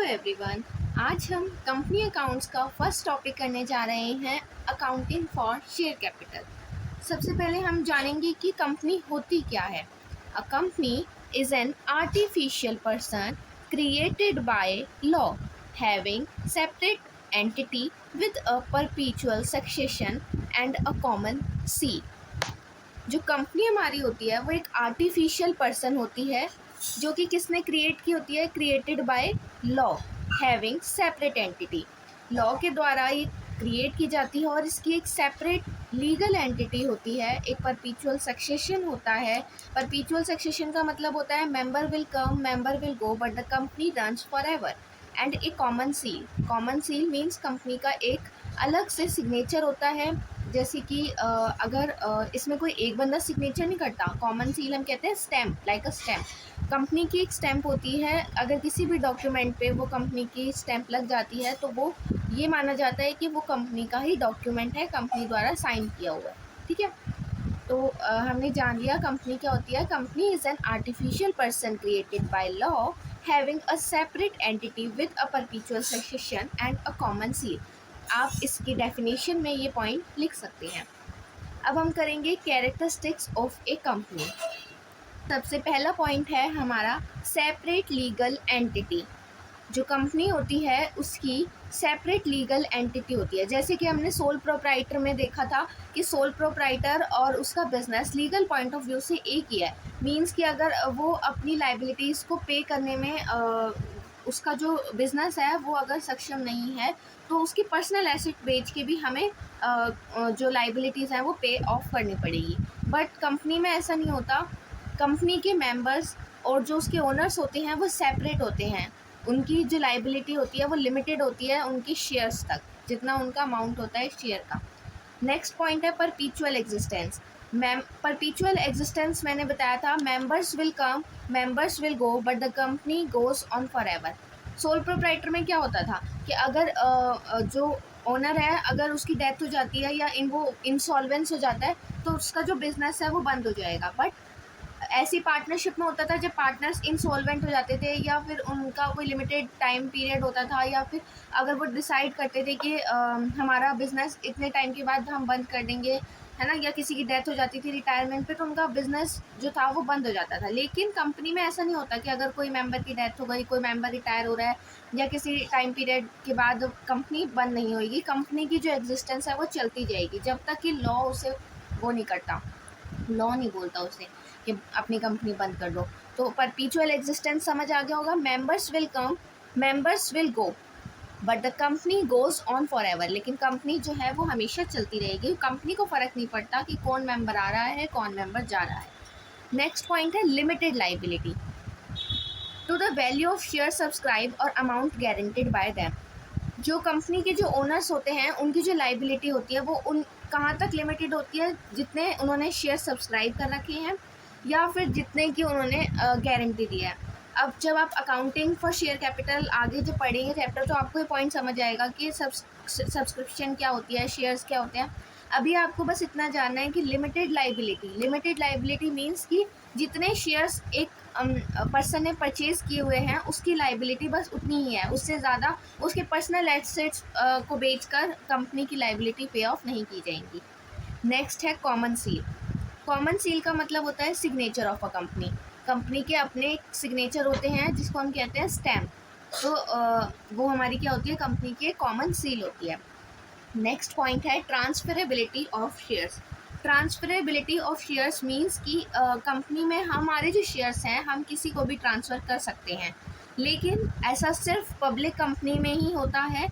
Everyone. आज हम company accounts का फर्स्ट टॉपिक करने जा रहे हैं, अकाउंटिंग फॉर शेयर कैपिटल। सबसे पहले हम जानेंगे कि कंपनी होती क्या है। A company is an artificial person created by law having separate entity with a perpetual succession and a common seal. जो कंपनी हमारी होती है वो एक आर्टिफिशियल पर्सन होती है जो कि किसने क्रिएट की होती है, created by law having separate entity. Law के द्वारा ये क्रिएट की जाती है और इसकी एक सेपरेट लीगल एंटिटी होती है। एक परपेचुअल सक्सेशन होता है। परपेचुअल सक्सेशन का मतलब होता है member will come member will go but the company runs for ever. And A common seal, common seal means company का एक अलग से सिग्नेचर होता है। जैसे कि अगर इसमें कोई एक बंदा सिग्नेचर नहीं करता, कॉमन सील हम कहते हैं स्टैम्प, लाइक अ स्टैम्प। कंपनी की एक स्टैम्प होती है। अगर किसी भी डॉक्यूमेंट पे वो कंपनी की स्टैम्प लग जाती है तो वो ये माना जाता है कि वो कंपनी का ही डॉक्यूमेंट है, कंपनी द्वारा साइन किया हुआ है। ठीक है, तो हमने जान लिया कंपनी क्या होती है। Company is an artificial person created by law having a separate entity with a perpetual succession and a common seal. आप इसकी डेफिनेशन में ये पॉइंट लिख सकते हैं। अब हम करेंगे कैरेक्टरिस्टिक्स ऑफ ए कंपनी। सबसे पहला पॉइंट है हमारा सेपरेट लीगल एंटिटी। जो कंपनी होती है उसकी सेपरेट लीगल एंटिटी होती है। जैसे कि हमने सोल प्रोप्राइटर में देखा था कि सोल प्रोप्राइटर और उसका business legal point of view से एक ही है। मींस कि अगर वो अपनी लाइबिलिटीज़ को पे करने में उसका जो बिज़नेस है वो अगर सक्षम नहीं है तो उसकी पर्सनल एसेट बेच के भी हमें जो लाइबिलिटीज़ हैं वो पे ऑफ करनी पड़ेगी। बट कंपनी में ऐसा नहीं होता। कंपनी के मेंबर्स और जो उसके ओनर्स होते हैं वो सेपरेट होते हैं। उनकी जो लाइबिलिटी होती है वो लिमिटेड होती है उनकी शेयर्स तक, जितना उनका अमाउंट होता है शेयर का। नेक्स्ट पॉइंट है परपेचुअल एग्जिस्टेंस। परपेचुअल एग्जिस्टेंस मैंने बताया था, members will come members will go but the company goes on for ever. Sole proprietor में क्या होता था कि अगर जो ओनर है अगर उसकी डेथ हो जाती है या वो इंसॉल्वेंस हो जाता है तो उसका जो बिजनेस है वो बंद हो जाएगा। बट ऐसी पार्टनरशिप में होता था जब पार्टनर्स इंसॉल्वेंट हो जाते थे या फिर उनका कोई लिमिटेड टाइम पीरियड होता था, या फिर अगर वो डिसाइड करते थे कि हमारा बिजनेस इतने टाइम के बाद हम बंद कर देंगे, है ना, या किसी की डेथ हो जाती थी रिटायरमेंट पे तो उनका बिजनेस जो था वो बंद हो जाता था। लेकिन कंपनी में ऐसा नहीं होता कि अगर कोई मेंबर की डेथ हो गई, कोई मेंबर रिटायर हो रहा है या किसी टाइम पीरियड के बाद कंपनी बंद नहीं होगी। कंपनी की जो एग्जिस्टेंस है वो चलती जाएगी जब तक कि लॉ उसे वो नहीं करता, लॉ नहीं बोलता उसे कि अपनी कंपनी बंद कर दो। तो परपेचुअल एग्जिस्टेंस समझ आ गया होगा। Members will come members will go but the company goes on for ever. लेकिन कंपनी जो है वो हमेशा चलती रहेगी। कंपनी को फ़र्क नहीं पड़ता कि कौन मेंबर आ रहा है कौन मेंबर जा रहा है। नेक्स्ट पॉइंट है limited liability to the value of share subscribe और अमाउंट गारंटेड बाय दैम। जो कंपनी के जो ओनर्स होते हैं उनकी जो लाइबिलिटी होती है वो उन कहाँ तक लिमिटेड होती है, जितने उन्होंने शेयर सब्सक्राइब कर रखे हैं या फिर जितने की उन्होंने गारंटी दी है। अब जब आप अकाउंटिंग फॉर शेयर कैपिटल आगे जब पढ़ेंगे चैप्टर तो आपको ये पॉइंट समझ आएगा कि सब्सक्रिप्शन क्या होती है, शेयर्स क्या होते हैं। अभी आपको बस इतना जानना है कि लिमिटेड लाइबिलिटी मीन्स कि जितने शेयर्स एक पर्सन ने परचेज़ किए हुए हैं उसकी लाइबिलिटी बस उतनी ही है, उससे ज़्यादा उसके पर्सनल एसेट्स को बेचकर कंपनी की लाइबिलिटी पे ऑफ नहीं की जाएंगी। नेक्स्ट है कॉमन सील। कॉमन सील का मतलब होता है signature of a company. Company के अपने सिग्नेचर होते हैं जिसको हम कहते हैं स्टैम्प। तो वो हमारी क्या होती है, कंपनी की कॉमन सील होती है। नेक्स्ट पॉइंट है transferability of shares. Transferability of shares means कि कंपनी में हमारे जो शेयर्स हैं हम किसी को भी ट्रांसफ़र कर सकते हैं, लेकिन ऐसा सिर्फ पब्लिक कंपनी में ही होता है।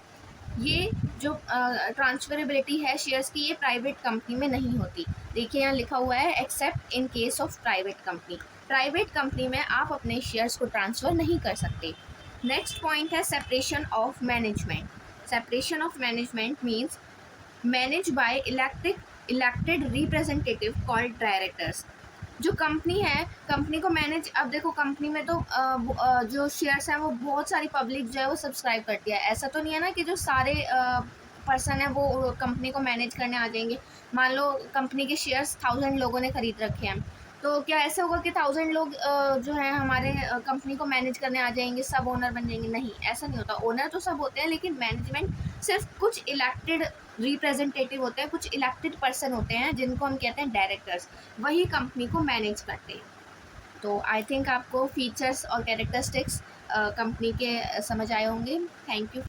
ये जो ट्रांसफरेबिलिटी है शेयर्स की ये प्राइवेट कंपनी में नहीं होती। देखिए यहाँ लिखा हुआ है accept in case of private company. Private company में आप अपने शेयर्स को ट्रांसफ़र नहीं कर सकते। नेक्स्ट पॉइंट है separation of management. Separation of management means manage by elected representative called directors. जो कंपनी है कंपनी को मैनेज, अब देखो कंपनी में तो जो शेयर्स हैं वो बहुत सारी पब्लिक जो है वो सब्सक्राइब करती है। ऐसा तो नहीं है ना कि जो सारे पर्सन है वो कंपनी को मैनेज करने आ जाएंगे। मान लो कंपनी के शेयर्स 1000 लोगों ने खरीद रखे हैं तो क्या ऐसा होगा कि 1000 लोग जो है हमारे कंपनी को मैनेज करने आ जाएंगे, सब ओनर बन जाएंगे? नहीं, ऐसा नहीं होता। ओनर तो सब होते हैं, लेकिन मैनेजमेंट सिर्फ कुछ इलेक्टेड रिप्रेजेंटेटिव होते हैं, कुछ इलेक्टेड पर्सन होते हैं जिनको हम कहते हैं डायरेक्टर्स, वही कंपनी को मैनेज करते हैं। तो आई थिंक आपको फीचर्स और कैरेक्टरिस्टिक्स कंपनी के समझ आए होंगे। Thank you.